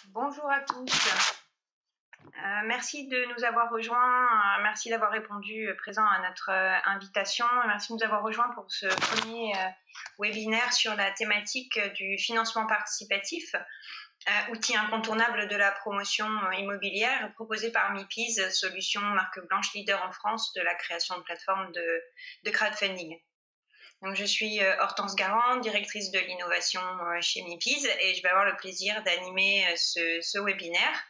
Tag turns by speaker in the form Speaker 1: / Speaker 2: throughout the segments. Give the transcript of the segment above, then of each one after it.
Speaker 1: Bonjour à tous. Merci de nous avoir rejoints. Merci d'avoir répondu présent à notre invitation. Merci de nous avoir rejoints pour ce premier webinaire sur la thématique du financement participatif, outil incontournable de la promotion immobilière proposé par MIPIS, solution marque blanche leader en France de la création de plateformes de crowdfunding. Donc, je suis Hortense Garand, directrice de l'innovation chez MIPIS, et je vais avoir le plaisir d'animer ce webinaire.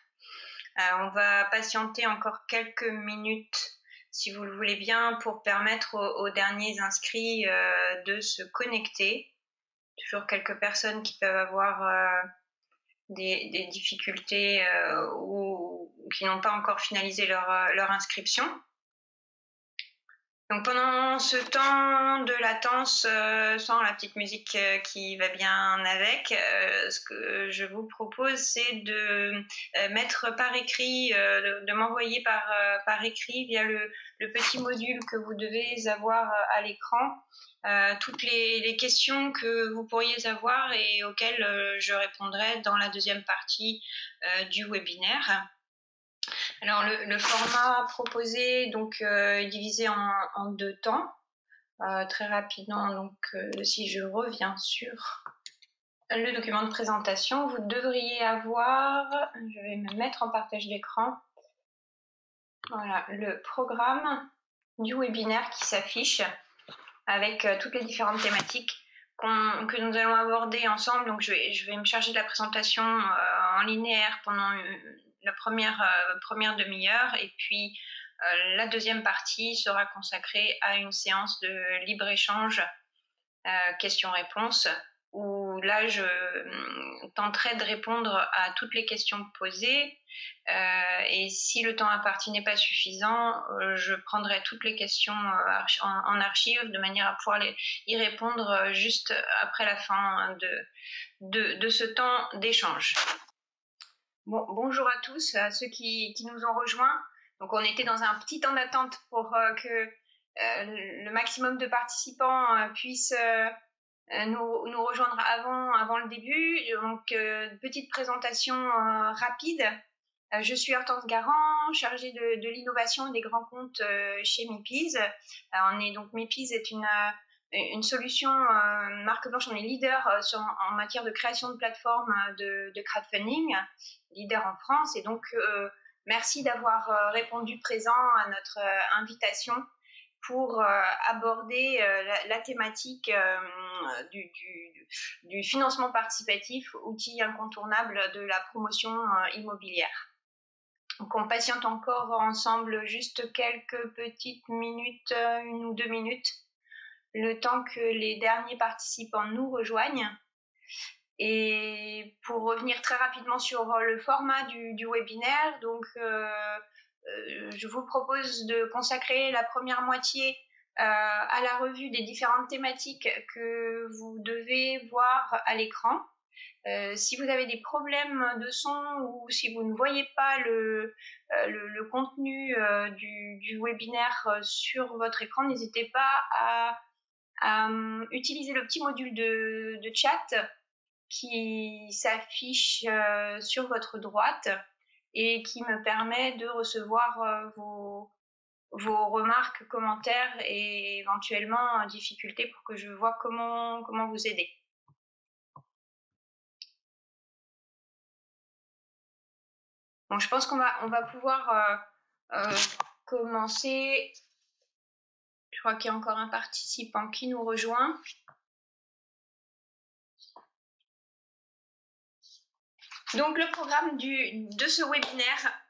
Speaker 1: On va patienter encore quelques minutes, si vous le voulez bien, pour permettre aux derniers inscrits de se connecter. Toujours quelques personnes qui peuvent avoir des difficultés ou qui n'ont pas encore finalisé leur inscription. Donc pendant ce temps de latence, sans la petite musique qui va bien avec, ce que je vous propose, c'est de mettre par écrit, de m'envoyer par écrit via le petit module que vous devez avoir à l'écran, toutes les questions que vous pourriez avoir et auxquelles je répondrai dans la deuxième partie du webinaire. Alors le format proposé donc est divisé en deux temps. Très rapidement, donc si je reviens sur le document de présentation, vous devriez avoir, je vais me mettre en partage d'écran, voilà, le programme du webinaire qui s'affiche avec toutes les différentes thématiques que nous allons aborder ensemble. Donc je vais me charger de la présentation en linéaire pendant la première demi-heure, et puis la deuxième partie sera consacrée à une séance de libre-échange, questions-réponses, où là je tenterai de répondre à toutes les questions posées, et si le temps imparti n'est pas suffisant, je prendrai toutes les questions en archive de manière à pouvoir y répondre juste après la fin de ce temps d'échange. Bon, bonjour à tous, à ceux qui nous ont rejoints. Donc on était dans un petit temps d'attente pour que le maximum de participants puissent nous rejoindre avant le début. Donc petite présentation rapide. Je suis Hortense Garand, chargée de l'innovation et des grands comptes chez MIPIS. MIPIS est une solution marque blanche. On est leader en matière de création de plateformes de crowdfunding, leader en France. Et donc, merci d'avoir répondu présent à notre invitation pour aborder la thématique du financement participatif, outil incontournable de la promotion immobilière. Donc on patiente encore ensemble juste quelques petites minutes, 1 ou 2 minutes, le temps que les derniers participants nous rejoignent. Et pour revenir très rapidement sur le format du webinaire, donc je vous propose de consacrer la première moitié à la revue des différentes thématiques que vous devez voir à l'écran. Si vous avez des problèmes de son ou si vous ne voyez pas le contenu du webinaire sur votre écran, n'hésitez pas à utiliser le petit module de chat qui s'affiche sur votre droite et qui me permet de recevoir vos remarques, commentaires et éventuellement difficultés pour que je vois comment vous aider. Bon, je pense qu'on va pouvoir commencer. Je crois qu'il y a encore un participant qui nous rejoint. Donc, le programme de ce webinaire,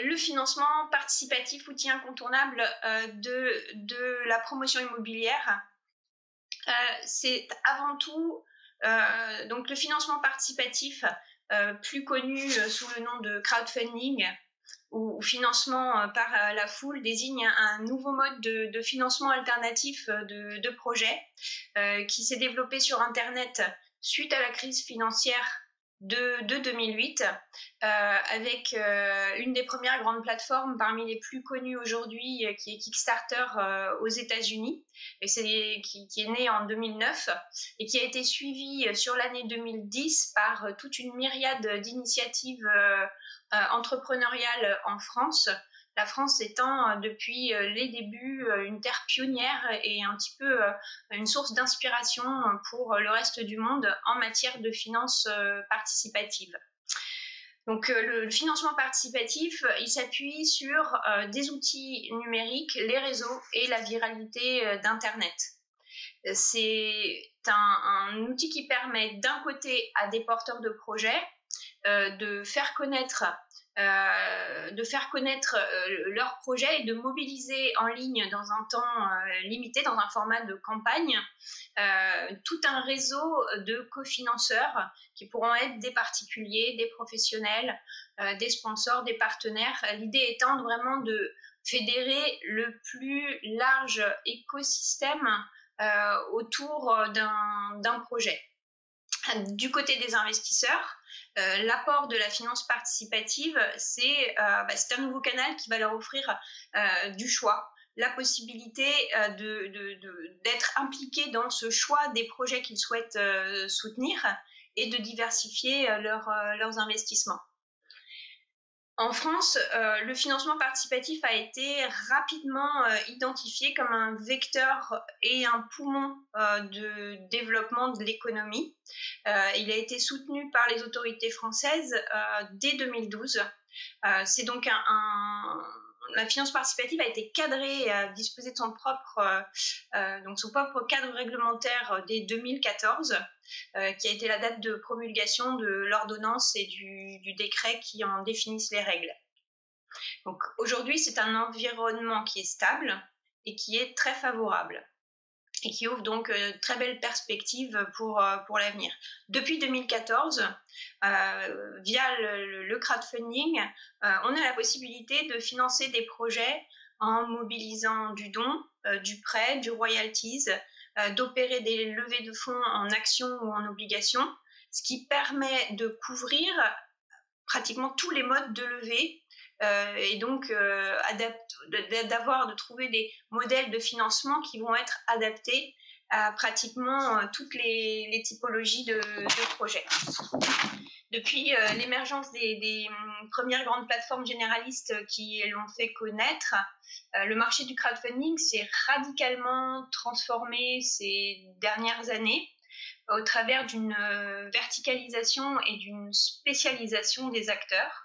Speaker 1: le financement participatif, outil incontournable de la promotion immobilière. C'est avant tout donc le financement participatif, plus connu sous le nom de crowdfunding ou financement par la foule, désigne un nouveau mode de financement alternatif de projets qui s'est développé sur Internet suite à la crise financière de 2008, avec une des premières grandes plateformes parmi les plus connues aujourd'hui, qui est Kickstarter aux États-Unis, et qui est née en 2009 et qui a été suivie sur l'année 2010 par toute une myriade d'initiatives entrepreneuriales en France. La France étant depuis les débuts une terre pionnière et un petit peu une source d'inspiration pour le reste du monde en matière de finances participatives. Donc le financement participatif, il s'appuie sur des outils numériques, les réseaux et la viralité d'Internet. C'est un outil qui permet d'un côté à des porteurs de projets de faire connaître leurs projets et de mobiliser en ligne dans un temps limité, dans un format de campagne, tout un réseau de cofinanceurs qui pourront être des particuliers, des professionnels, des sponsors, des partenaires. L'idée étant vraiment de fédérer le plus large écosystème autour d'un projet. Du côté des investisseurs, l'apport de la finance participative, c'est un nouveau canal qui va leur offrir du choix, la possibilité d'être impliqués dans ce choix des projets qu'ils souhaitent soutenir et de diversifier leurs investissements. En France, le financement participatif a été rapidement identifié comme un vecteur et un poumon de développement de l'économie. Il a été soutenu par les autorités françaises dès 2012. C'est donc la finance participative a été cadrée et a disposé de son propre cadre réglementaire dès 2014, qui a été la date de promulgation de l'ordonnance et du décret qui en définissent les règles. Donc aujourd'hui, c'est un environnement qui est stable et qui est très favorable et qui ouvre donc très belles perspectives pour l'avenir. Depuis 2014, via le crowdfunding, on a la possibilité de financer des projets en mobilisant du don, du prêt, du royalties, d'opérer des levées de fonds en actions ou en obligations, ce qui permet de couvrir pratiquement tous les modes de levée et donc de trouver des modèles de financement qui vont être adaptés à pratiquement toutes les typologies de projets. Depuis l'émergence des premières grandes plateformes généralistes qui l'ont fait connaître, le marché du crowdfunding s'est radicalement transformé ces dernières années au travers d'une verticalisation et d'une spécialisation des acteurs.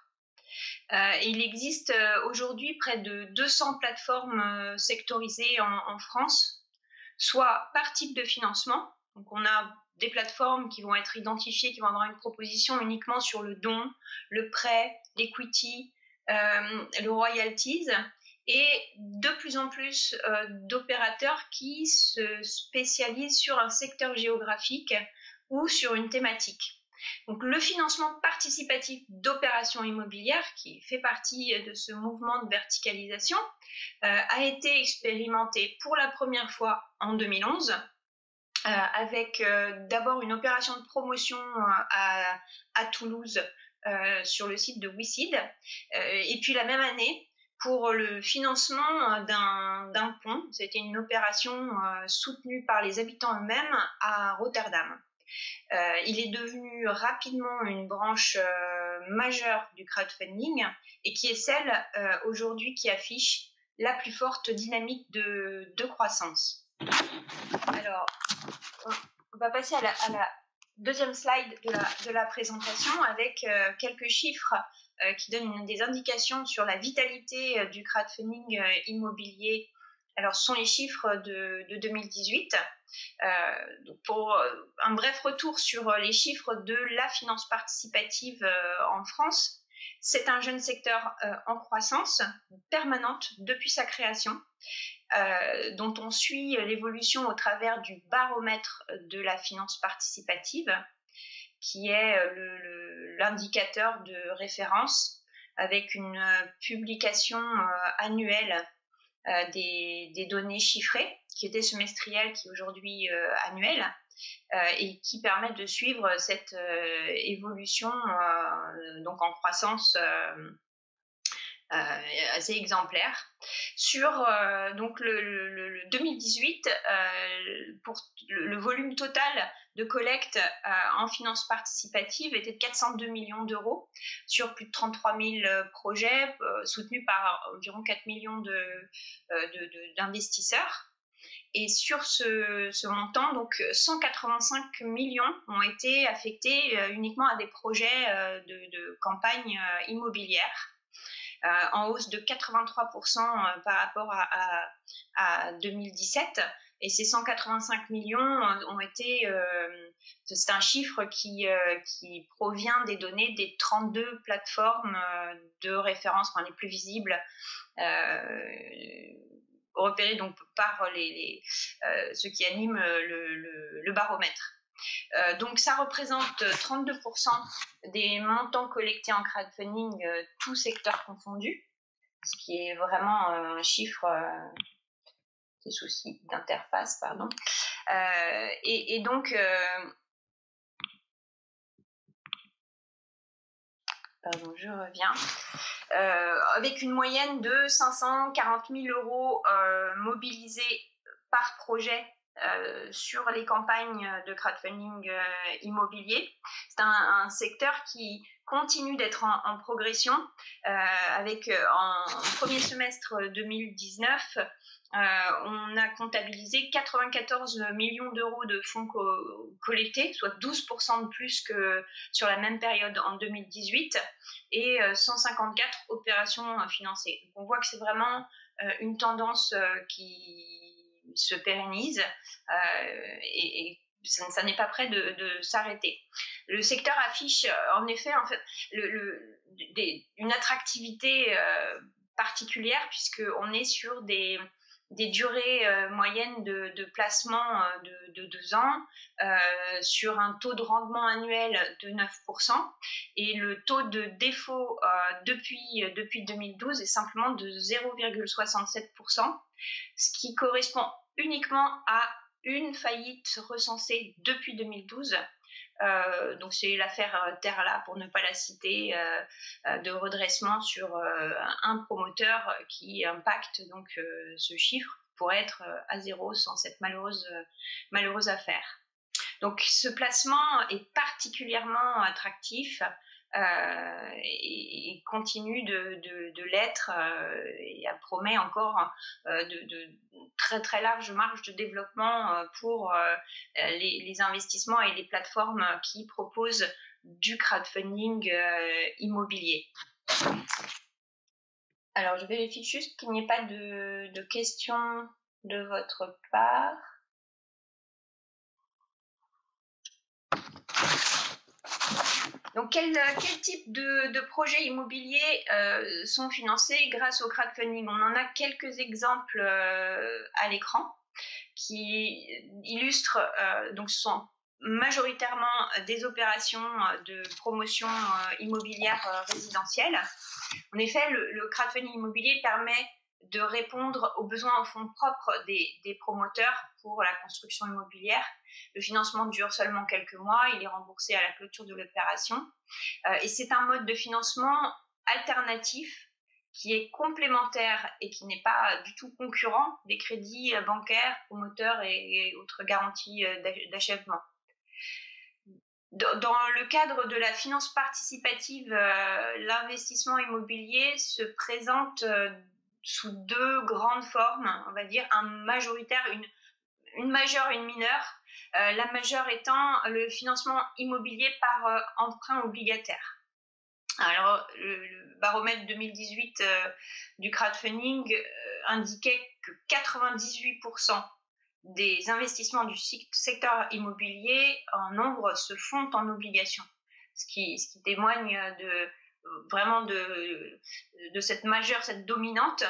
Speaker 1: Il existe aujourd'hui près de 200 plateformes sectorisées en France, soit par type de financement. Donc on a des plateformes qui vont être identifiées, qui vont avoir une proposition uniquement sur le don, le prêt, l'equity, le royalties, et de plus en plus d'opérateurs qui se spécialisent sur un secteur géographique ou sur une thématique. Donc le financement participatif d'opérations immobilières, qui fait partie de ce mouvement de verticalisation, a été expérimenté pour la première fois en 2011, avec d'abord une opération de promotion à Toulouse sur le site de WeSeed, et puis la même année, pour le financement d'un pont. C'était une opération soutenue par les habitants eux-mêmes à Rotterdam. Il est devenu rapidement une branche majeure du crowdfunding et qui est celle aujourd'hui qui affiche la plus forte dynamique de croissance. Alors, on va passer à la deuxième slide de la présentation avec quelques chiffres qui donnent des indications sur la vitalité du crowdfunding immobilier. Alors, ce sont les chiffres de 2018. Pour un bref retour sur les chiffres de la finance participative en France, c'est un jeune secteur en croissance permanente depuis sa création, dont on suit l'évolution au travers du baromètre de la finance participative, qui est l'indicateur de référence avec une publication annuelle des données chiffrées, qui était semestrielle, qui est aujourd'hui annuelle, et qui permet de suivre cette évolution donc en croissance assez exemplaire. Sur donc le 2018, pour le volume total de collecte en finance participative était de 402 millions d'euros sur plus de 33 000 projets soutenus par environ 4 millions d'investisseurs. Et sur ce montant, donc 185 millions ont été affectés uniquement à des projets de campagne immobilière, en hausse de 83% par rapport à 2017. Et ces 185 millions ont été, c'est un chiffre qui provient des données des 32 plateformes de référence, enfin les plus visibles, repérées donc par ceux qui animent le baromètre. Donc ça représente 32% des montants collectés en crowdfunding, tout secteur confondu, ce qui est vraiment un chiffre des soucis d'interface, pardon. Et donc, pardon, je reviens. Avec une moyenne de 540 000 euros mobilisés par projet sur les campagnes de crowdfunding immobilier. C'est un secteur qui continue d'être en progression, avec en premier semestre 2019, on a comptabilisé 94 millions d'euros de fonds collectés, soit 12% de plus que sur la même période en 2018, et 154 opérations financées. Donc on voit que c'est vraiment une tendance qui se pérennise et ça n'est pas prêt de s'arrêter. Le secteur affiche en fait une attractivité particulière, puisqu'on est sur des durées moyennes de placement de 2 ans, sur un taux de rendement annuel de 9%, et le taux de défaut depuis 2012 est simplement de 0,67%, ce qui correspond uniquement à une faillite recensée depuis 2012. Donc c'est l'affaire Terla, pour ne pas la citer, de redressement sur un promoteur qui impacte donc ce chiffre pourrait être à zéro sans cette malheureuse affaire. Donc ce placement est particulièrement attractif et continue de l'être, et promet encore de très très larges marges de développement pour les investissements et les plateformes qui proposent du crowdfunding immobilier. Alors je vérifie juste qu'il n'y ait pas de questions de votre part. Donc, quel type de projets immobiliers sont financés grâce au crowdfunding? On en a quelques exemples à l'écran qui illustrent, donc ce sont majoritairement des opérations de promotion immobilière résidentielle. En effet, le crowdfunding immobilier permet de répondre aux besoins en fonds propres des promoteurs pour la construction immobilière. Le financement dure seulement quelques mois, il est remboursé à la clôture de l'opération. Et c'est un mode de financement alternatif qui est complémentaire et qui n'est pas du tout concurrent des crédits bancaires, promoteurs et autres garanties d'achèvement. Dans le cadre de la finance participative, l'investissement immobilier se présente sous 2 grandes formes, on va dire, un majoritaire, une majeure et une mineure. La majeure étant le financement immobilier par emprunt obligataire. Alors, le baromètre 2018 du crowdfunding indiquait que 98% des investissements du secteur immobilier en nombre se font en obligations, ce qui témoigne vraiment de cette majeure, cette dominante.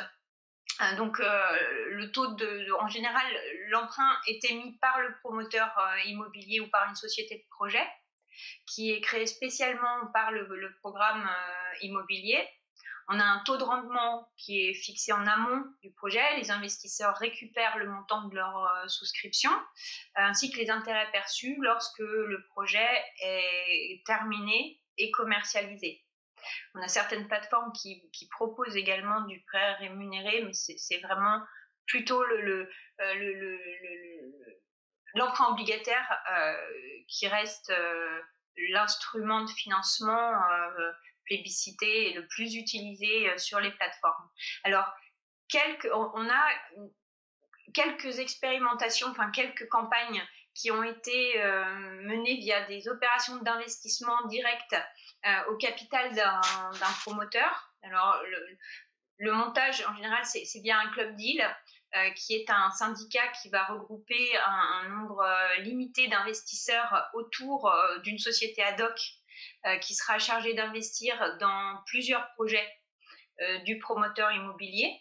Speaker 1: Donc le taux en général, l'emprunt est émis par le promoteur immobilier ou par une société de projet qui est créée spécialement par le programme immobilier. On a un taux de rendement qui est fixé en amont du projet. Les investisseurs récupèrent le montant de leur souscription, ainsi que les intérêts perçus lorsque le projet est terminé et commercialisé. On a certaines plateformes qui proposent également du prêt rémunéré, mais c'est vraiment plutôt l'emprunt obligataire qui reste l'instrument de financement plébiscité et le plus utilisé sur les plateformes. Alors, on a quelques expérimentations, enfin quelques campagnes qui ont été menées via des opérations d'investissement direct au capital d'un promoteur. Alors, le montage, en général, c'est via un club deal, qui est un syndicat qui va regrouper un nombre limité d'investisseurs autour d'une société ad hoc qui sera chargée d'investir dans plusieurs projets du promoteur immobilier.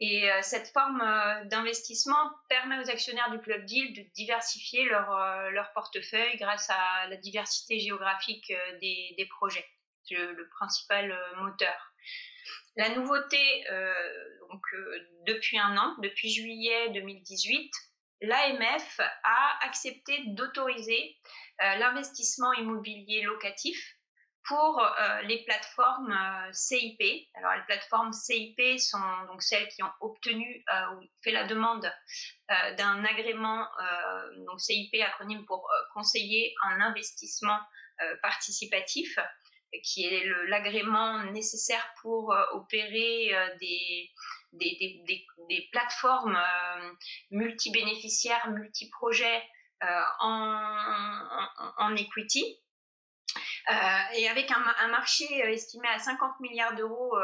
Speaker 1: Et cette forme d'investissement permet aux actionnaires du Club Deal de diversifier leur portefeuille grâce à la diversité géographique des projets. C'est le principal moteur. La nouveauté, depuis un an, depuis juillet 2018, l'AMF a accepté d'autoriser l'investissement immobilier locatif pour les plateformes CIP. Alors, les plateformes CIP sont donc celles qui ont obtenu ou fait la demande d'un agrément, donc CIP, acronyme pour conseiller en investissement participatif, qui est l'agrément nécessaire pour opérer des plateformes multibénéficiaires, multiprojets en equity. Et avec un marché estimé à 50 milliards d'euros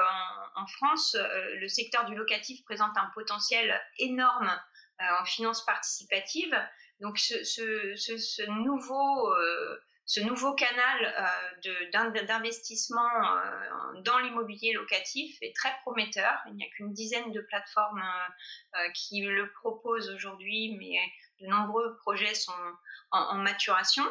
Speaker 1: en France, le secteur du locatif présente un potentiel énorme en finance participative. Donc ce nouveau canal d'investissement dans l'immobilier locatif est très prometteur. Il n'y a qu'une dizaine de plateformes qui le proposent aujourd'hui, mais de nombreux projets sont en maturation.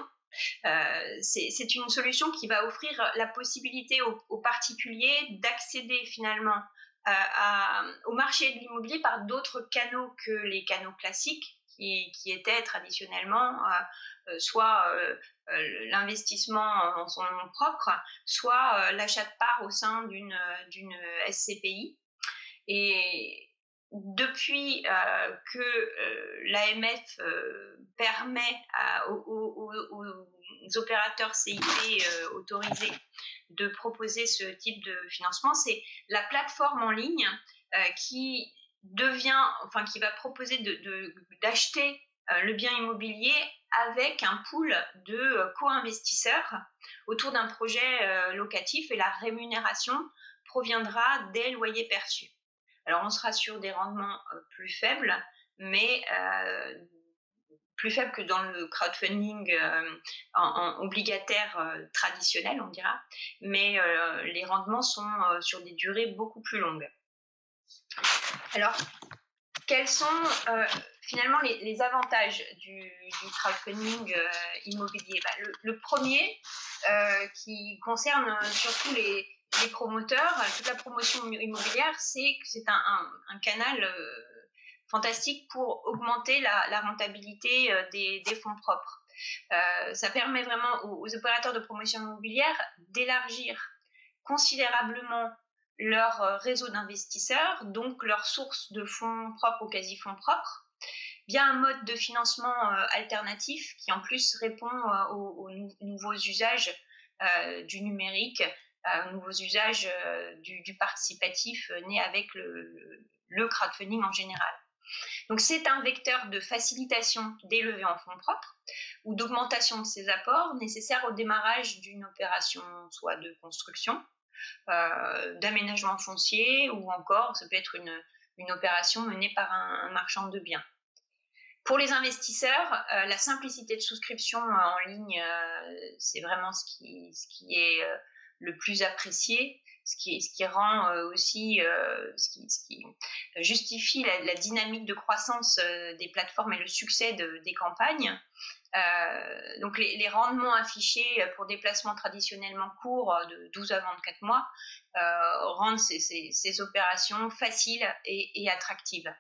Speaker 1: C'est une solution qui va offrir la possibilité aux particuliers d'accéder finalement au marché de l'immobilier par d'autres canaux que les canaux classiques qui étaient traditionnellement soit l'investissement en son nom propre, soit l'achat de parts au sein d'une SCPI. Et depuis que l'AMF permet aux opérateurs CIP autorisés de proposer ce type de financement, c'est la plateforme en ligne qui va proposer d'acheter le bien immobilier avec un pool de co-investisseurs autour d'un projet locatif, et la rémunération proviendra des loyers perçus. Alors, on sera sur des rendements plus faibles, mais plus faibles que dans le crowdfunding en obligataire traditionnel, on dira, mais les rendements sont sur des durées beaucoup plus longues. Alors, quels sont finalement les avantages du crowdfunding immobilier? Le premier, qui concerne surtout les promoteurs, toute la promotion immobilière, c'est que c'est un canal fantastique pour augmenter la rentabilité des fonds propres. Ça permet vraiment aux opérateurs de promotion immobilière d'élargir considérablement leur réseau d'investisseurs, donc leur source de fonds propres ou quasi-fonds propres, via un mode de financement alternatif qui en plus répond aux nouveaux usages du numérique, aux nouveaux usages du participatif né avec le crowdfunding en général. Donc c'est un vecteur de facilitation des levées en fonds propres ou d'augmentation de ces apports nécessaires au démarrage d'une opération soit de construction, d'aménagement foncier, ou encore ça peut être une opération menée par un marchand de biens. Pour les investisseurs, la simplicité de souscription en ligne, c'est vraiment ce qui est le plus apprécié, ce qui rend aussi, ce qui justifie la dynamique de croissance des plateformes et le succès des campagnes. Donc les rendements affichés pour des placements traditionnellement courts de 12 à 24 mois rendent ces opérations faciles et attractives.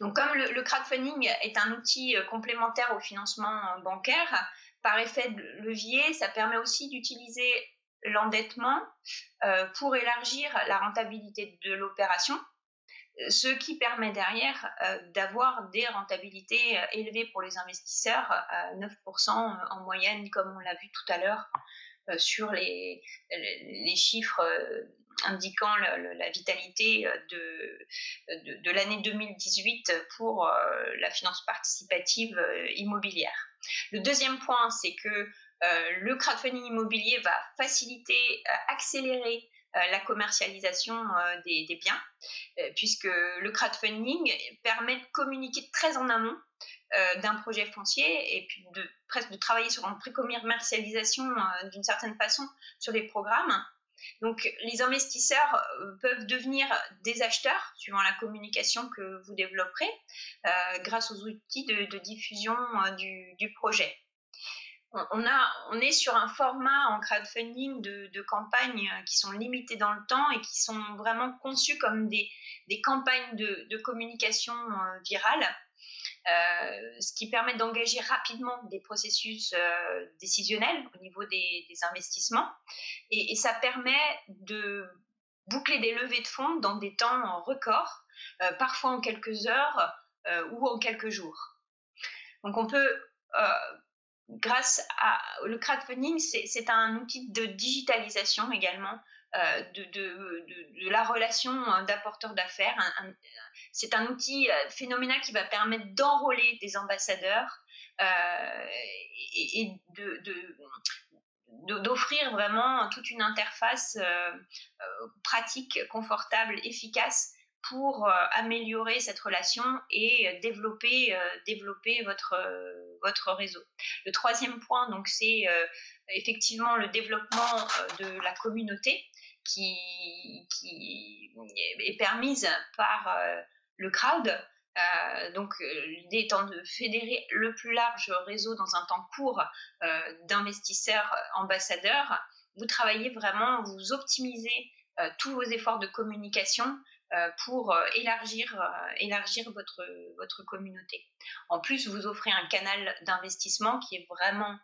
Speaker 1: Donc comme le crowdfunding est un outil complémentaire au financement bancaire, par effet de levier, ça permet aussi d'utiliser l'endettement pour élargir la rentabilité de l'opération, ce qui permet derrière d'avoir des rentabilités élevées pour les investisseurs, 9% en moyenne, comme on l'a vu tout à l'heure sur les chiffres indiquant la vitalité de l'année 2018 pour la finance participative immobilière. Le deuxième point, c'est que le crowdfunding immobilier va faciliter, accélérer la commercialisation des biens, puisque le crowdfunding permet de communiquer très en amont d'un projet foncier et puis presque de travailler sur une pré-commercialisation d'une certaine façon sur les programmes. Donc les investisseurs peuvent devenir des acheteurs suivant la communication que vous développerez grâce aux outils de diffusion du projet. On est sur un format en crowdfunding de campagnes qui sont limitées dans le temps et qui sont vraiment conçues comme des campagnes de communication virale, ce qui permet d'engager rapidement des processus décisionnels au niveau des investissements. Et ça permet de boucler des levées de fonds dans des temps records, parfois en quelques heures ou en quelques jours. Donc on peut, grâce à le crowdfunding, c'est un outil de digitalisation également de la relation d'apporteur d'affaires. C'est un outil phénoménal qui va permettre d'enrôler des ambassadeurs et d'offrir vraiment toute une interface pratique, confortable, efficace pour améliorer cette relation et développer votre réseau. Le troisième point, donc, c'est effectivement le développement de la communauté qui est permise par le crowd. Donc l'idée étant de fédérer le plus large réseau dans un temps court d'investisseurs ambassadeurs. Vous travaillez vraiment, vous optimisez tous vos efforts de communication pour élargir votre communauté. En plus, vous offrez un canal d'investissement qui est vraiment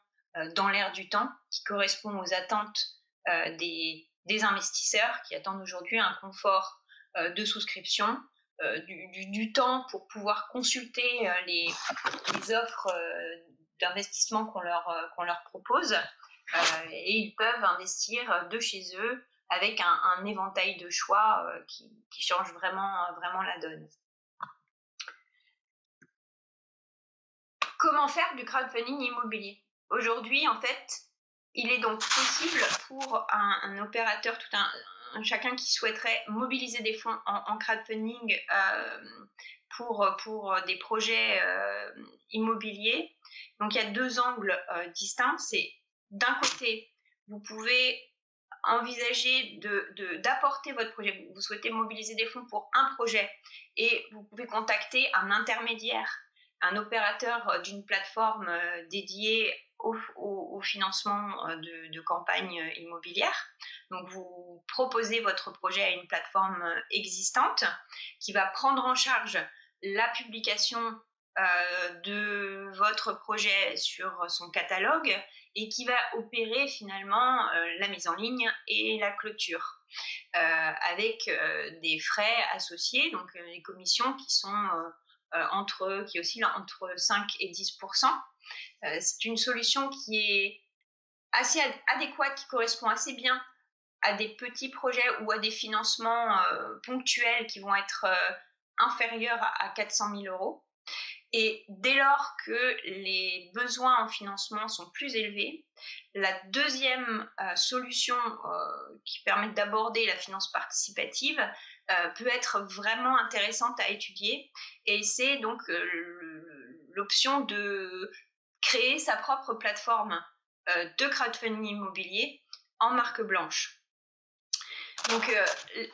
Speaker 1: dans l'air du temps, qui correspond aux attentes des investisseurs qui attendent aujourd'hui un confort de souscription, du temps pour pouvoir consulter les offres d'investissement qu'on leur propose, et ils peuvent investir de chez eux avec un éventail de choix qui change vraiment la donne. Comment faire du crowdfunding immobilier ? Aujourd'hui, en fait, il est donc possible pour un opérateur, chacun qui souhaiterait mobiliser des fonds en crowdfunding pour des projets immobiliers. Donc, il y a deux angles distincts. C'est d'un côté, vous pouvez envisager d'apporter votre projet. Vous souhaitez mobiliser des fonds pour un projet et vous pouvez contacter un intermédiaire, un opérateur d'une plateforme dédiée au financement de campagnes immobilières. Donc, vous proposez votre projet à une plateforme existante qui va prendre en charge la publication de votre projet sur son catalogue et qui va opérer finalement la mise en ligne et la clôture avec des frais associés, donc les commissions qui sont qui oscillent entre 5 et 10%. C'est une solution qui est assez adéquate, qui correspond assez bien à des petits projets ou à des financements ponctuels qui vont être inférieurs à 400 000 euros. Et dès lors que les besoins en financement sont plus élevés, la deuxième solution qui permet d'aborder la finance participative peut être vraiment intéressante à étudier. Et c'est donc l'option de créer sa propre plateforme de crowdfunding immobilier en marque blanche. Donc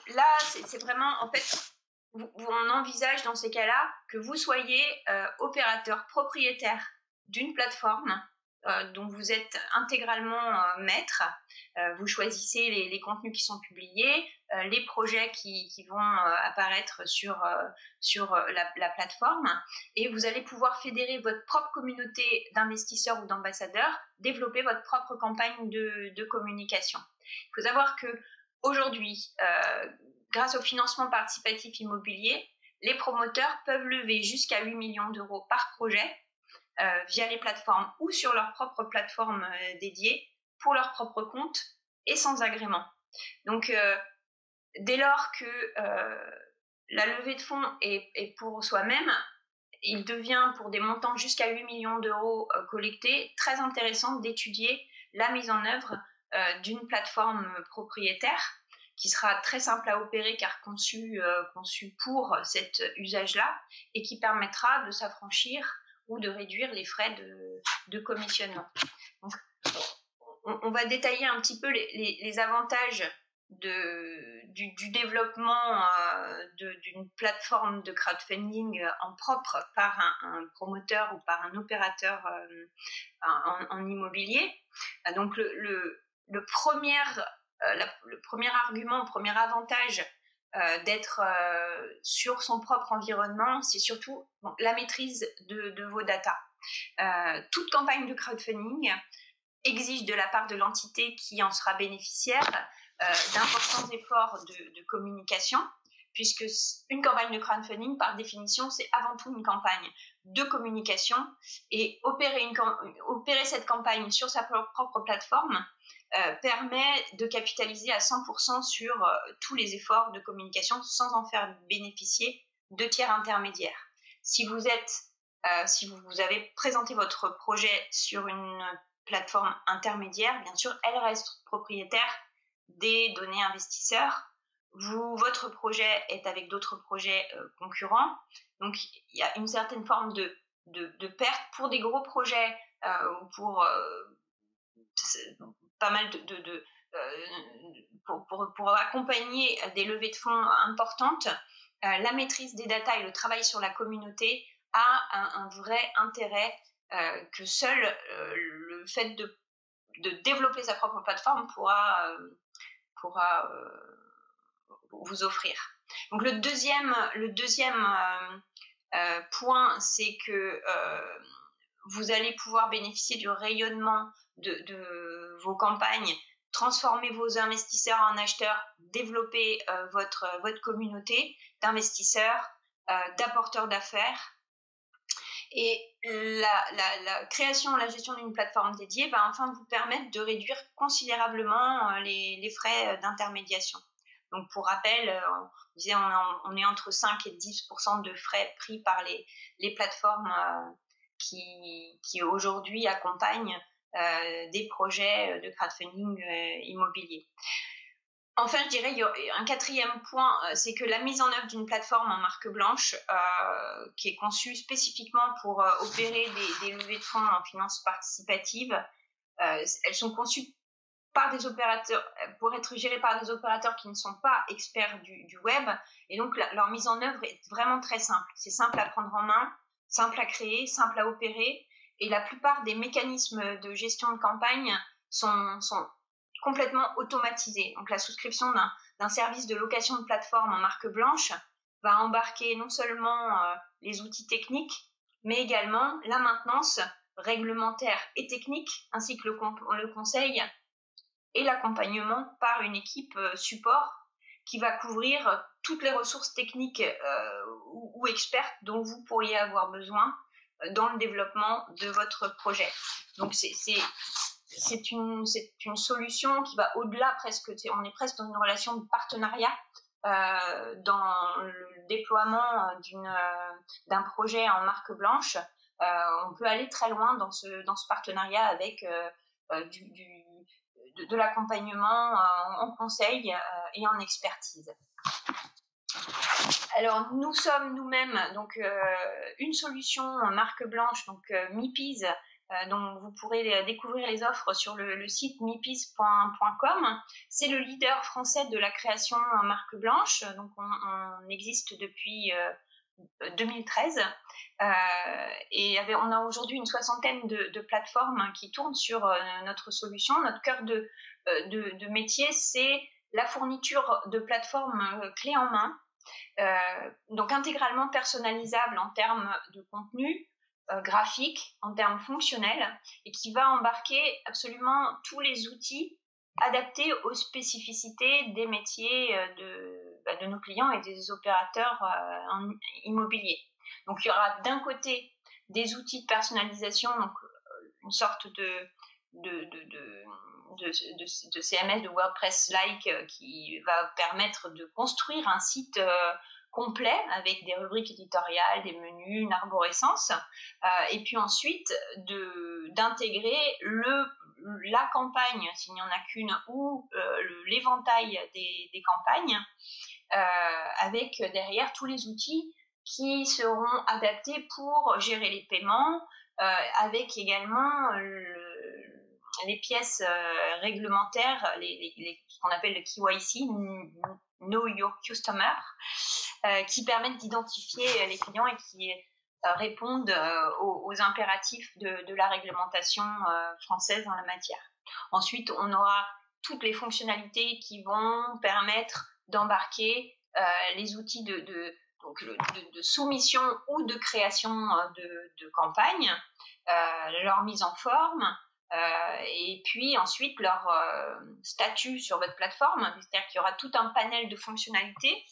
Speaker 1: là, c'est vraiment, en fait, on envisage dans ces cas-là que vous soyez opérateur propriétaire d'une plateforme dont vous êtes intégralement maître. Vous choisissez les contenus qui sont publiés, les projets qui vont apparaître sur la plateforme, et vous allez pouvoir fédérer votre propre communauté d'investisseurs ou d'ambassadeurs, développer votre propre campagne de communication. Il faut savoir qu'aujourd'hui, grâce au financement participatif immobilier, les promoteurs peuvent lever jusqu'à 8 millions d'euros par projet via les plateformes ou sur leur propre plateforme dédiée pour leur propre compte et sans agrément. Donc, dès lors que la levée de fonds est pour soi-même, il devient, pour des montants jusqu'à 8 millions d'euros collectés, très intéressant d'étudier la mise en œuvre d'une plateforme propriétaire qui sera très simple à opérer car conçue pour cet usage-là et qui permettra de s'affranchir ou de réduire les frais de commissionnement. Donc, on va détailler un petit peu les avantages du développement d'une plateforme de crowdfunding en propre par un promoteur ou par un opérateur en immobilier. Donc le premier argument, le premier avantage d'être sur son propre environnement, c'est surtout la maîtrise de vos datas. Toute campagne de crowdfunding exige de la part de l'entité qui en sera bénéficiaire d'importants efforts de communication, puisque une campagne de crowdfunding, par définition, c'est avant tout une campagne de communication, et opérer cette campagne sur sa propre plateforme permet de capitaliser à 100% sur tous les efforts de communication sans en faire bénéficier de tiers intermédiaires. Si vous avez présenté votre projet sur une plateforme intermédiaire, bien sûr, elle reste propriétaire des données investisseurs. Votre projet est avec d'autres projets concurrents. Donc, il y a une certaine forme de perte pour des gros projets ou pour pas mal pour accompagner des levées de fonds importantes. La maîtrise des datas et le travail sur la communauté a un vrai intérêt que seul le fait de développer sa propre plateforme pourra vous offrir. Donc le deuxième point, c'est que vous allez pouvoir bénéficier du rayonnement de vos campagnes, transformer vos investisseurs en acheteurs, développer votre communauté d'investisseurs, d'apporteurs d'affaires. Et la création, la gestion d'une plateforme dédiée va enfin vous permettre de réduire considérablement les frais d'intermédiation. Donc pour rappel, on est entre 5 et 10% de frais pris par les plateformes qui aujourd'hui accompagnent des projets de crowdfunding immobilier. Enfin, je dirais, il y a un quatrième point, c'est que la mise en œuvre d'une plateforme en marque blanche qui est conçue spécifiquement pour opérer des levées de fonds en finance participative, elles sont conçues par des opérateurs, pour être gérées par des opérateurs qui ne sont pas experts du web, et donc leur mise en œuvre est vraiment très simple. C'est simple à prendre en main, simple à créer, simple à opérer, et la plupart des mécanismes de gestion de campagne sont complètement automatisés. Donc la souscription d'un service de location de plateforme en marque blanche va embarquer non seulement les outils techniques, mais également la maintenance réglementaire et technique, ainsi que le conseil et l'accompagnement par une équipe support qui va couvrir toutes les ressources techniques ou expertes dont vous pourriez avoir besoin dans le développement de votre projet. Donc c'est une solution qui va au-delà presque, on est presque dans une relation de partenariat dans le déploiement d'un projet en marque blanche. On peut aller très loin dans ce partenariat avec de l'accompagnement en conseil et en expertise. Alors, nous sommes nous-mêmes donc une solution marque blanche, donc Mipiz, dont vous pourrez découvrir les offres sur le site mipiz.com. C'est le leader français de la création en marque blanche. Donc, on existe depuis 2013. Et on a aujourd'hui une soixantaine de plateformes qui tournent sur notre solution. Notre cœur de métier, c'est la fourniture de plateformes clés en main, donc intégralement personnalisables en termes de contenu, graphique, en termes fonctionnels, et qui va embarquer absolument tous les outils adaptés aux spécificités des métiers de nos clients et des opérateurs immobiliers. Donc il y aura d'un côté des outils de personnalisation, donc une sorte de CMS, de WordPress-like, qui va permettre de construire un site complet avec des rubriques éditoriales, des menus, une arborescence, et puis ensuite d'intégrer la campagne, s'il n'y en a qu'une, ou l'éventail des campagnes, avec derrière tous les outils qui seront adaptés pour gérer les paiements, avec également les pièces réglementaires, ce qu'on appelle le KYC, Know Your Customer, qui permettent d'identifier les clients et qui répondent aux impératifs de la réglementation française en la matière. Ensuite, on aura toutes les fonctionnalités qui vont permettre d'embarquer les outils de soumission ou de création de campagne, leur mise en forme, et puis ensuite leur statut sur votre plateforme, c'est-à-dire qu'il y aura tout un panel de fonctionnalités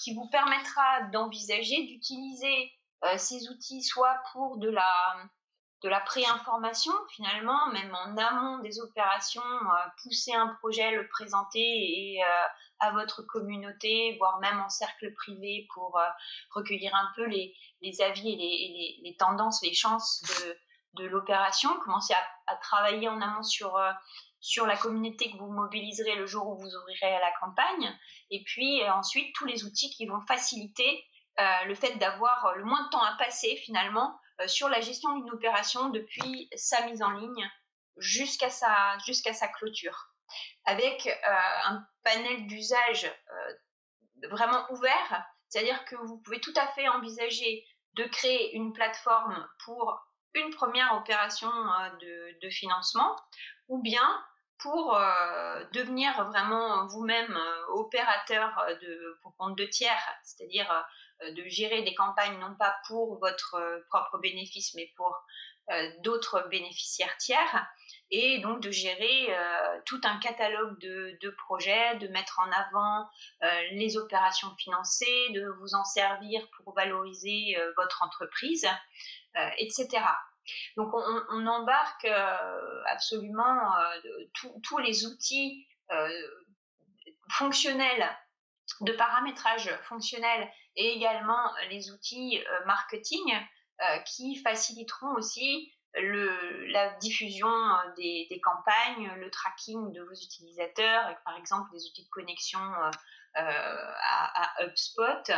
Speaker 1: qui vous permettra d'envisager d'utiliser ces outils soit pour de la pré-information, finalement, même en amont des opérations, pousser un projet, le présenter et à votre communauté, voire même en cercle privé pour recueillir un peu les avis et les tendances, les chances de l'opération, commencer à travailler en amont sur la communauté que vous mobiliserez le jour où vous ouvrirez la campagne, et puis ensuite tous les outils qui vont faciliter le fait d'avoir le moins de temps à passer finalement sur la gestion d'une opération depuis sa mise en ligne jusqu'à sa clôture, avec un panel d'usage vraiment ouvert, c'est-à-dire que vous pouvez tout à fait envisager de créer une plateforme pour une première opération de financement, ou bien pour devenir vraiment vous-même opérateur pour compte de tiers, c'est-à-dire de gérer des campagnes non pas pour votre propre bénéfice, mais pour d'autres bénéficiaires tiers, et donc de gérer tout un catalogue de projets, de mettre en avant les opérations financées, de vous en servir pour valoriser votre entreprise, etc. Donc on embarque absolument tous les outils fonctionnels, de paramétrage fonctionnel, et également les outils marketing qui faciliteront aussi la diffusion des campagnes, le tracking de vos utilisateurs, avec par exemple des outils de connexion à HubSpot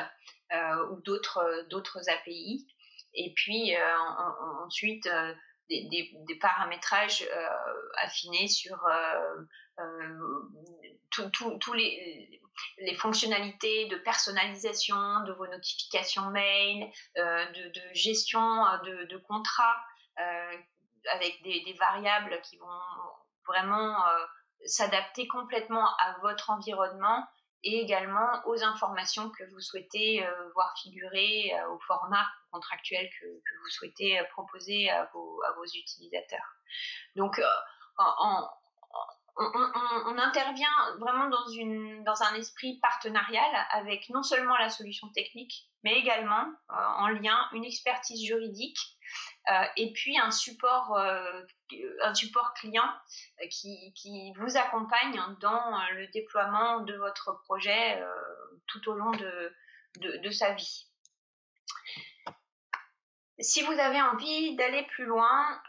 Speaker 1: ou d'autres API. Et puis ensuite des paramétrages affinés sur tous les fonctionnalités de personnalisation de vos notifications mail, de gestion de contrats, avec des variables qui vont vraiment s'adapter complètement à votre environnement, et également aux informations que vous souhaitez voir figurer, au format contractuel que vous souhaitez proposer à vos utilisateurs. Donc, on intervient vraiment dans un esprit partenarial avec non seulement la solution technique, mais également en lien une expertise juridique, et puis un support client qui vous accompagne dans le déploiement de votre projet tout au long de sa vie. Si vous avez envie d'aller plus loin,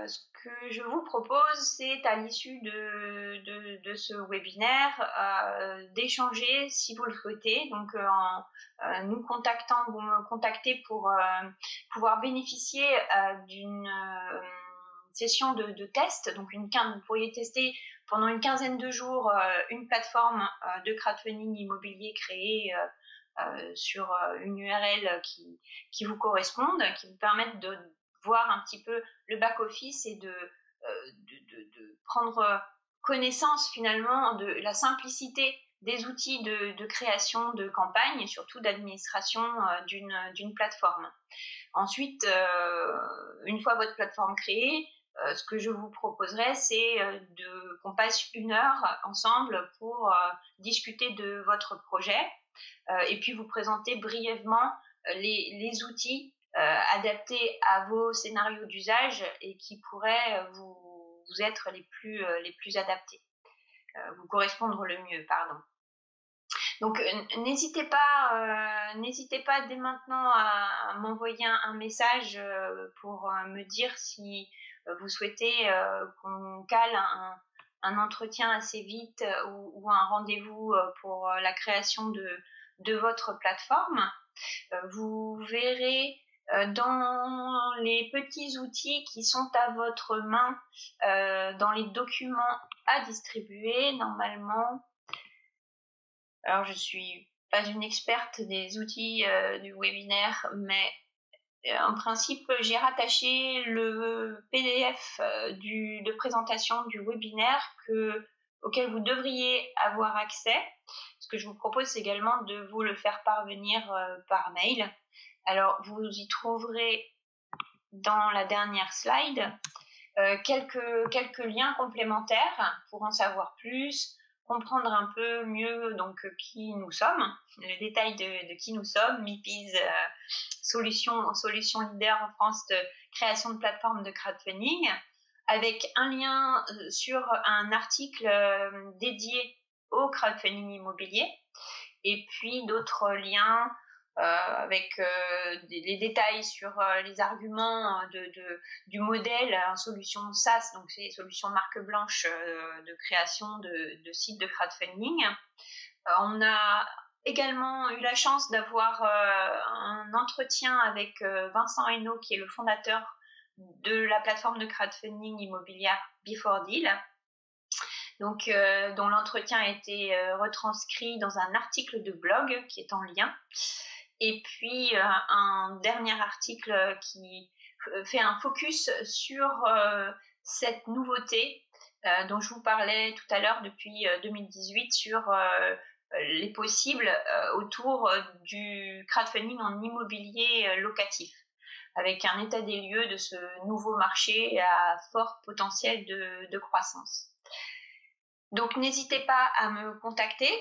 Speaker 1: ce que je vous propose, c'est à l'issue de ce webinaire d'échanger, si vous le souhaitez, donc en nous contactant, vous me contactez pour pouvoir bénéficier d'une session de test. Donc vous pourriez tester pendant une quinzaine de jours une plateforme de crowdfunding immobilier créée sur une URL qui vous corresponde, qui vous permette de voir un petit peu le back-office et de prendre connaissance finalement de la simplicité des outils de création de campagne et surtout d'administration d'une plateforme. Ensuite, une fois votre plateforme créée, ce que je vous proposerais, c'est qu'on passe 1 heure ensemble pour discuter de votre projet et puis vous présenter brièvement les outils adaptés à vos scénarios d'usage et qui pourraient vous être les plus adaptés, vous correspondre le mieux, pardon. Donc n'hésitez pas dès maintenant à m'envoyer un message pour me dire si vous souhaitez qu'on cale un entretien assez vite ou un rendez-vous pour la création de votre plateforme. Vous verrez dans les petits outils qui sont à votre main, dans les documents à distribuer, normalement. Alors, je suis pas une experte des outils du webinaire, mais en principe, j'ai rattaché le PDF de présentation du webinaire auquel vous devriez avoir accès. Ce que je vous propose, c'est également de vous le faire parvenir par mail. Alors, vous y trouverez dans la dernière slide quelques liens complémentaires pour en savoir plus, comprendre un peu mieux donc qui nous sommes, le détail de qui nous sommes, Meepies, solution leader en France de création de plateformes de crowdfunding, avec un lien sur un article dédié au crowdfunding immobilier, et puis d'autres liens avec les détails sur les arguments du modèle en solution SaaS, donc c'est solution marque blanche de création de sites de crowdfunding. On a également eu la chance d'avoir un entretien avec Vincent Hainaut, qui est le fondateur de la plateforme de crowdfunding immobilière Before Deal, donc dont l'entretien a été retranscrit dans un article de blog qui est en lien, et puis un dernier article qui fait un focus sur cette nouveauté dont je vous parlais tout à l'heure depuis 2018 sur les possibles autour du crowdfunding en immobilier locatif, avec un état des lieux de ce nouveau marché à fort potentiel de croissance. Donc n'hésitez pas à me contacter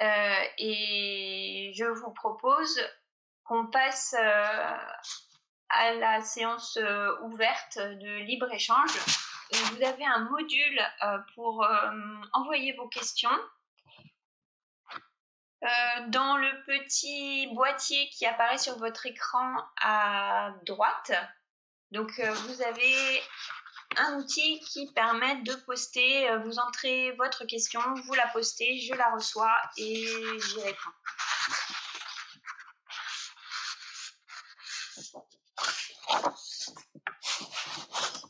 Speaker 1: et je vous propose qu'on passe à la séance ouverte de libre-échange. Vous avez un module pour envoyer vos questions. Dans le petit boîtier qui apparaît sur votre écran à droite, donc vous avez un outil qui permet de poster, vous entrez votre question, vous la postez, je la reçois et j'y réponds.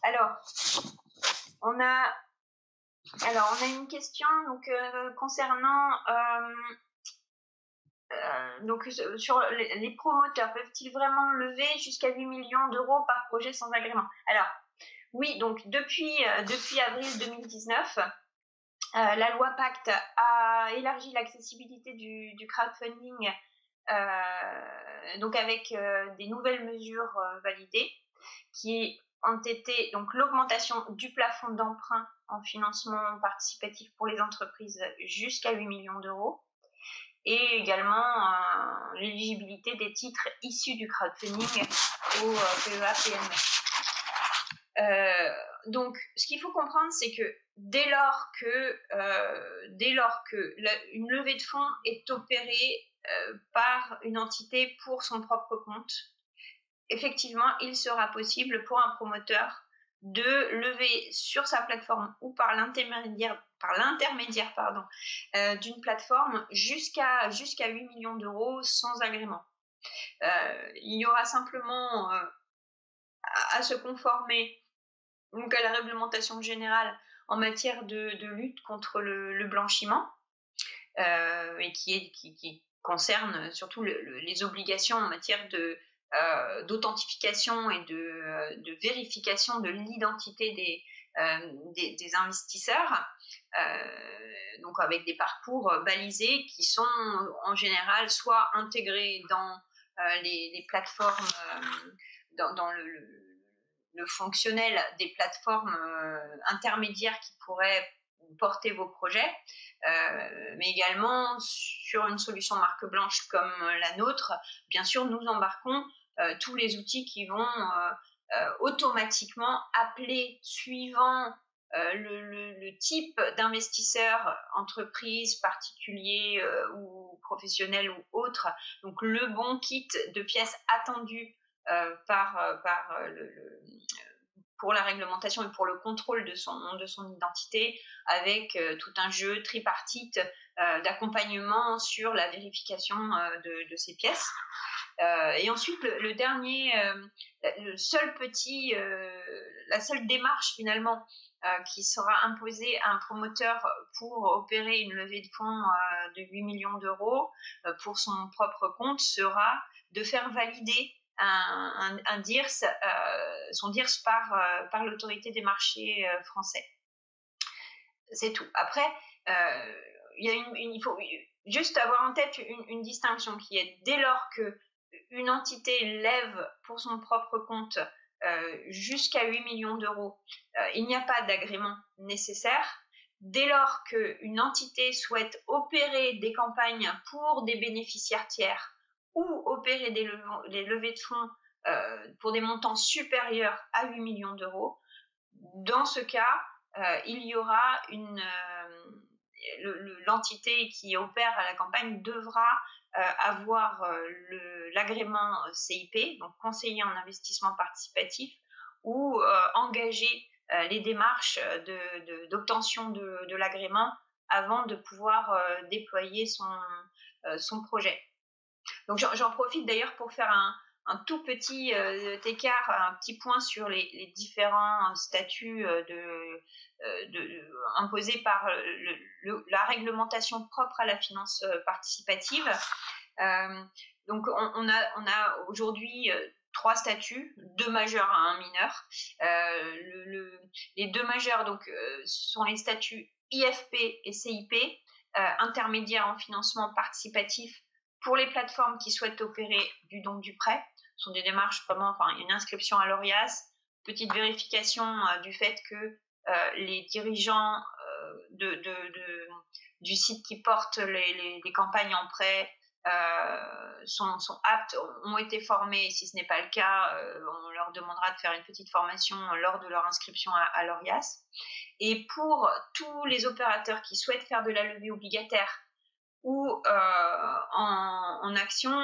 Speaker 1: Alors, on a une question donc, concernant donc sur les promoteurs, peuvent-ils vraiment lever jusqu'à 8 millions d'euros par projet sans agrément? Alors, oui, donc depuis avril 2019, la loi Pacte a élargi l'accessibilité du crowdfunding, donc avec des nouvelles mesures validées, qui ont été donc l'augmentation du plafond d'emprunt en financement participatif pour les entreprises jusqu'à 8 millions d'euros, et également l'éligibilité des titres issus du crowdfunding au PEA-PME. Donc, ce qu'il faut comprendre, c'est que dès lors que une levée de fonds est opérée par une entité pour son propre compte, effectivement, il sera possible pour un promoteur de lever sur sa plateforme ou par l'intermédiaire d'une plateforme jusqu'à 8 millions d'euros sans agrément. Il y aura simplement à se conformer donc à la réglementation générale en matière de lutte contre le blanchiment, et qui concerne surtout les obligations en matière d'authentification et de vérification de l'identité des investisseurs, donc avec des parcours balisés qui sont en général soit intégrés dans les plateformes, dans le fonctionnel des plateformes intermédiaires qui pourraient porter vos projets, mais également sur une solution marque blanche comme la nôtre. Bien sûr, nous embarquons tous les outils qui vont automatiquement appeler, suivant le type d'investisseur, entreprise, particulier ou professionnel ou autre, donc le bon kit de pièces attendues pour la réglementation et pour le contrôle de son identité, avec tout un jeu tripartite d'accompagnement sur la vérification de ces pièces. Et ensuite, la seule démarche finalement qui sera imposée à un promoteur pour opérer une levée de fonds de 8 millions d'euros pour son propre compte sera de faire valider un DIRS, son DIRS par l'autorité des marchés français. C'est tout. Après, il faut juste avoir en tête une distinction qui est dès lors qu'une entité lève pour son propre compte jusqu'à 8 millions d'euros, il n'y a pas d'agrément nécessaire. Dès lors qu'une entité souhaite opérer des campagnes pour des bénéficiaires tiers ou opérer des levées de fonds pour des montants supérieurs à 8 millions d'euros, dans ce cas, il y aura l'entité qui opère à la campagne devra avoir l'agrément CIP, donc conseiller en investissement participatif, ou engager les démarches d'obtention de l'agrément avant de pouvoir déployer son projet. Donc j'en profite d'ailleurs pour faire un tout petit écart, un petit point sur les différents statuts imposés par la réglementation propre à la finance participative. Donc on a aujourd'hui 3 statuts, 2 majeurs et 1 mineur. Les 2 majeurs donc, sont les statuts IFP et CIP, intermédiaires en financement participatif pour les plateformes qui souhaitent opérer du don du prêt. Ce sont des démarches vraiment, une inscription à l'ORIAS, petite vérification du fait que les dirigeants du site qui porte les campagnes en prêt sont aptes, ont été formés, et si ce n'est pas le cas, on leur demandera de faire une petite formation lors de leur inscription à l'ORIAS. Et pour tous les opérateurs qui souhaitent faire de la levée obligataire ou en action,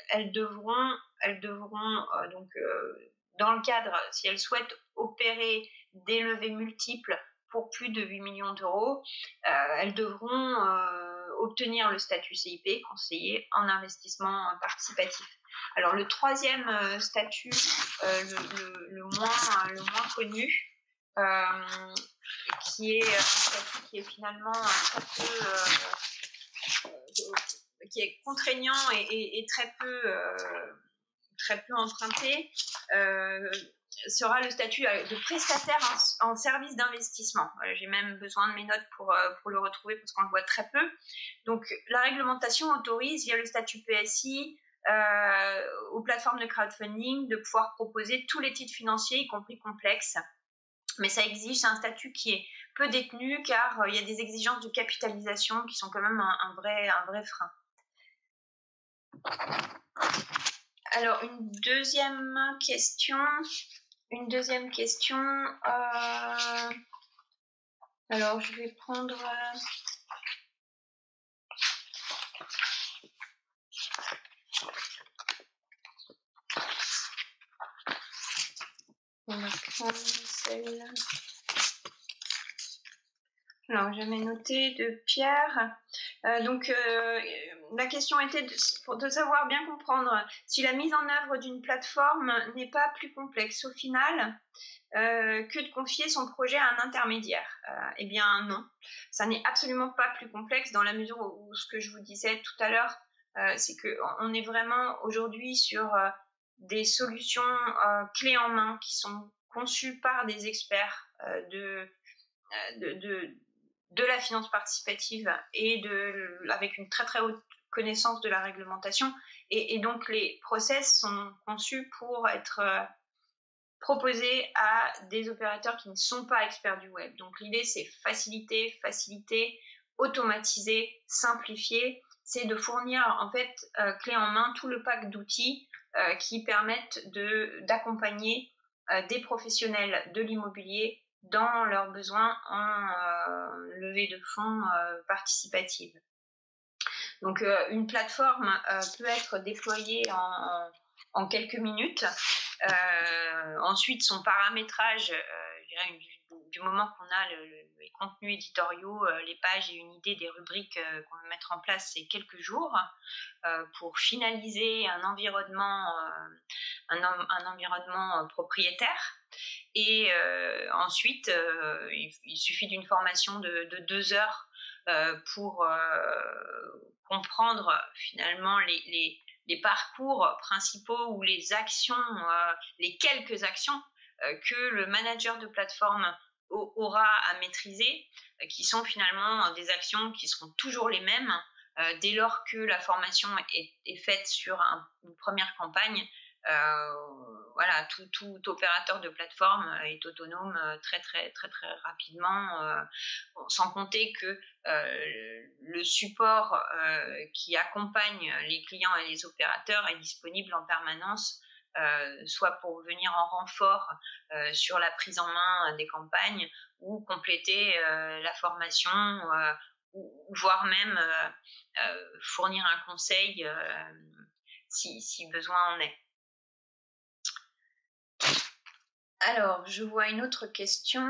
Speaker 1: elles devront donc dans le cadre, si elles souhaitent opérer des levées multiples pour plus de 8 millions d'euros, elles devront obtenir le statut CIP, conseiller en investissement participatif. Alors le troisième statut, le moins connu, qui est un statut qui est finalement qui est contraignant et très peu emprunté, sera le statut de prestataire en service d'investissement. J'ai même besoin de mes notes pour le retrouver parce qu'on le voit très peu. Donc la réglementation autorise via le statut PSI aux plateformes de crowdfunding de pouvoir proposer tous les titres financiers, y compris complexes. Mais ça exige un statut qui est peu détenu car il y a des exigences de capitalisation qui sont quand même un vrai frein. Alors, une deuxième question. Alors, je vais prendre... On va prendre celle... Alors, j'avais noté de Pierre. La question était de savoir bien comprendre si la mise en œuvre d'une plateforme n'est pas plus complexe au final. que de confier son projet à un intermédiaire. Eh bien non, ça n'est absolument pas plus complexe dans la mesure où ce que je vous disais tout à l'heure, c'est qu'on est vraiment aujourd'hui sur des solutions clés en main qui sont conçues par des experts de, de, de la finance participative et avec une très très haute connaissance de la réglementation. Et donc les process sont conçus pour être proposés à des opérateurs qui ne sont pas experts du web. Donc l'idée, c'est faciliter, automatiser, simplifier. C'est de fournir en fait clé en main tout le pack d'outils qui permettent d'accompagner des professionnels de l'immobilier dans leurs besoins en levée de fonds participative. Donc une plateforme peut être déployée en quelques minutes. Ensuite, son paramétrage, je dirais, du moment qu'on a les contenus éditoriaux, les pages et une idée des rubriques qu'on veut mettre en place, c'est quelques jours pour finaliser un environnement, un environnement propriétaire. Et ensuite, il suffit d'une formation de 2 heures pour comprendre finalement les parcours principaux ou les actions, les quelques actions que le manager de plateforme aura à maîtriser, qui sont finalement des actions qui seront toujours les mêmes dès lors que la formation est faite sur une première campagne. Voilà, tout opérateur de plateforme est autonome très rapidement, sans compter que le support qui accompagne les clients et les opérateurs est disponible en permanence, soit pour venir en renfort sur la prise en main des campagnes ou compléter la formation, ou voire même fournir un conseil si besoin en est. Alors, je vois une autre question.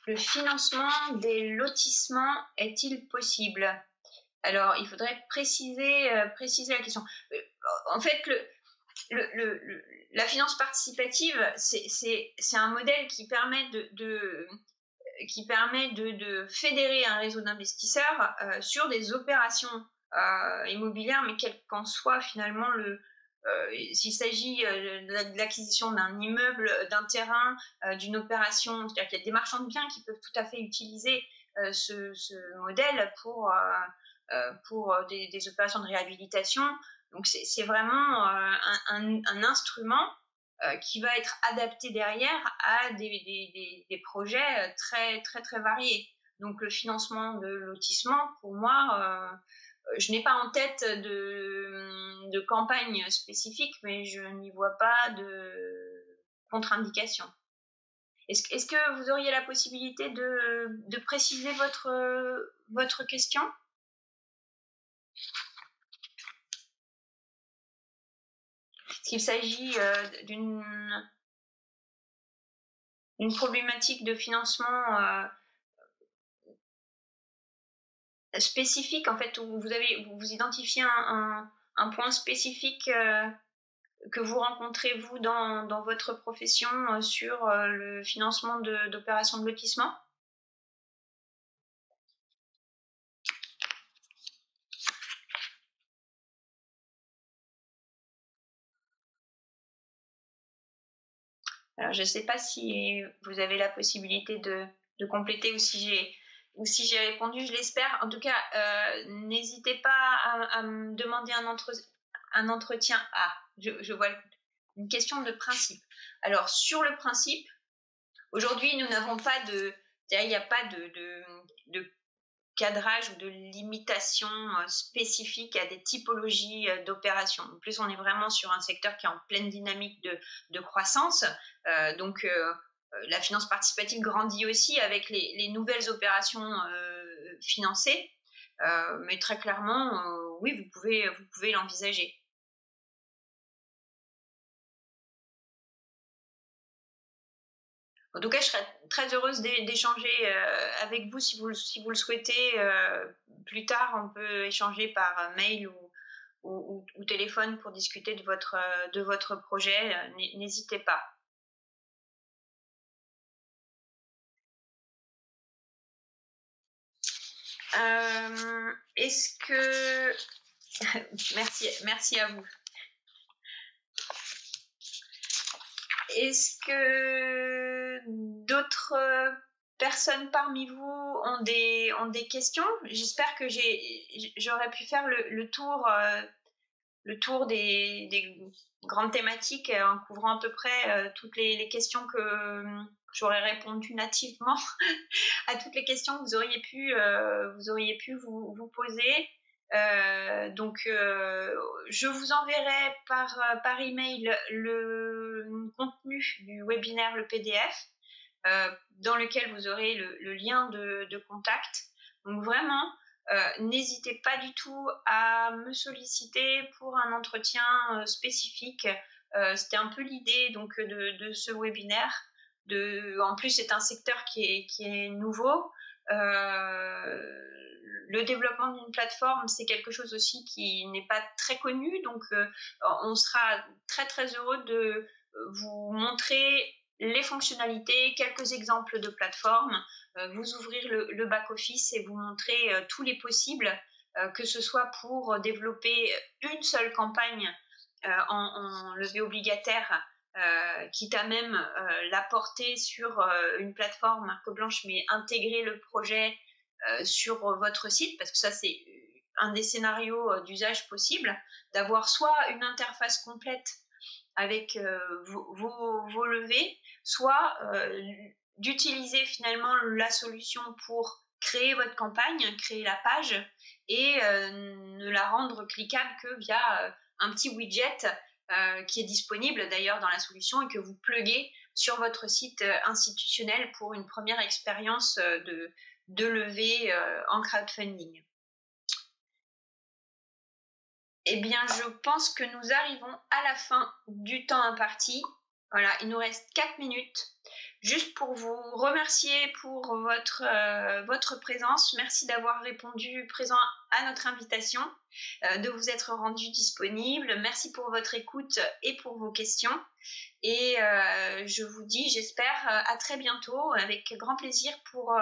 Speaker 1: Le financement des lotissements est-il possible? Alors, il faudrait préciser la question. En fait, la finance participative, c'est un modèle qui permet de fédérer un réseau d'investisseurs sur des opérations immobilières, mais quel qu'en soit finalement s'il s'agit de l'acquisition d'un immeuble, d'un terrain, d'une opération, c'est-à-dire qu'il y a des marchands de biens qui peuvent tout à fait utiliser ce modèle pour des opérations de réhabilitation. Donc c'est vraiment un instrument qui va être adapté derrière à des projets très variés. Donc le financement de lotissement, pour moi, je n'ai pas en tête de campagne spécifique, mais je n'y vois pas de contre-indication. Est-ce que vous auriez la possibilité de préciser votre question? Est-ce qu'il s'agit d'une problématique de financement spécifique, en fait, où vous identifiez un point spécifique que vous rencontrez, vous, dans votre profession sur le financement d'opérations de lotissement? Alors, je ne sais pas si vous avez la possibilité de compléter ou si j'ai répondu, je l'espère. En tout cas, n'hésitez pas à me demander un entretien. Ah, je vois une question de principe. Alors, sur le principe, aujourd'hui, nous n'avons pas il n'y a pas de cadrage ou de limitation spécifique à des typologies d'opérations. En plus, on est vraiment sur un secteur qui est en pleine dynamique de croissance. Donc, la finance participative grandit aussi avec les nouvelles opérations financées. Mais très clairement, oui, vous pouvez l'envisager. En tout cas, je serais très heureuse d'échanger avec vous si vous le souhaitez. Plus tard, on peut échanger par mail ou téléphone pour discuter de votre projet. N'hésitez pas. Est-ce que... merci à vous. Est-ce que d'autres personnes parmi vous ont des questions? J'espère que j'aurais pu faire le tour des grandes thématiques en couvrant à peu près toutes les questions que j'aurais répondu nativement à toutes les questions que vous auriez pu vous poser. Je vous enverrai par email le contenu du webinaire, le PDF, dans lequel vous aurez le lien de contact. Donc vraiment, n'hésitez pas du tout à me solliciter pour un entretien spécifique. C'était un peu l'idée donc de ce webinaire. En plus, c'est un secteur qui est nouveau. Le développement d'une plateforme, c'est quelque chose aussi qui n'est pas très connu, donc on sera très très heureux de vous montrer les fonctionnalités, quelques exemples de plateformes, vous ouvrir le back-office et vous montrer tous les possibles, que ce soit pour développer une seule campagne en levée obligataire, quitte à même la porter sur une plateforme marque blanche, mais intégrer le projet sur votre site, parce que ça c'est un des scénarios d'usage possible, d'avoir soit une interface complète avec vos levées, soit d'utiliser finalement la solution pour créer votre campagne, créer la page et ne la rendre cliquable que via un petit widget qui est disponible d'ailleurs dans la solution et que vous pluguez sur votre site institutionnel pour une première expérience de levée en crowdfunding. Eh bien, je pense que nous arrivons à la fin du temps imparti. Voilà, il nous reste 4 minutes. Juste pour vous remercier pour votre présence. Merci d'avoir répondu présent à notre invitation, de vous être rendu disponible. Merci pour votre écoute et pour vos questions. Et je vous dis, j'espère, à très bientôt, avec grand plaisir pour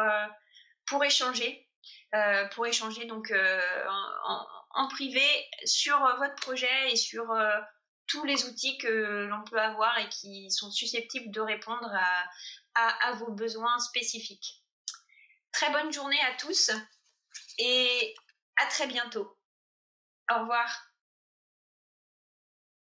Speaker 1: échanger. Donc en privé sur votre projet et sur tous les outils que l'on peut avoir et qui sont susceptibles de répondre à vos besoins spécifiques. Très bonne journée à tous et à très bientôt. Au revoir.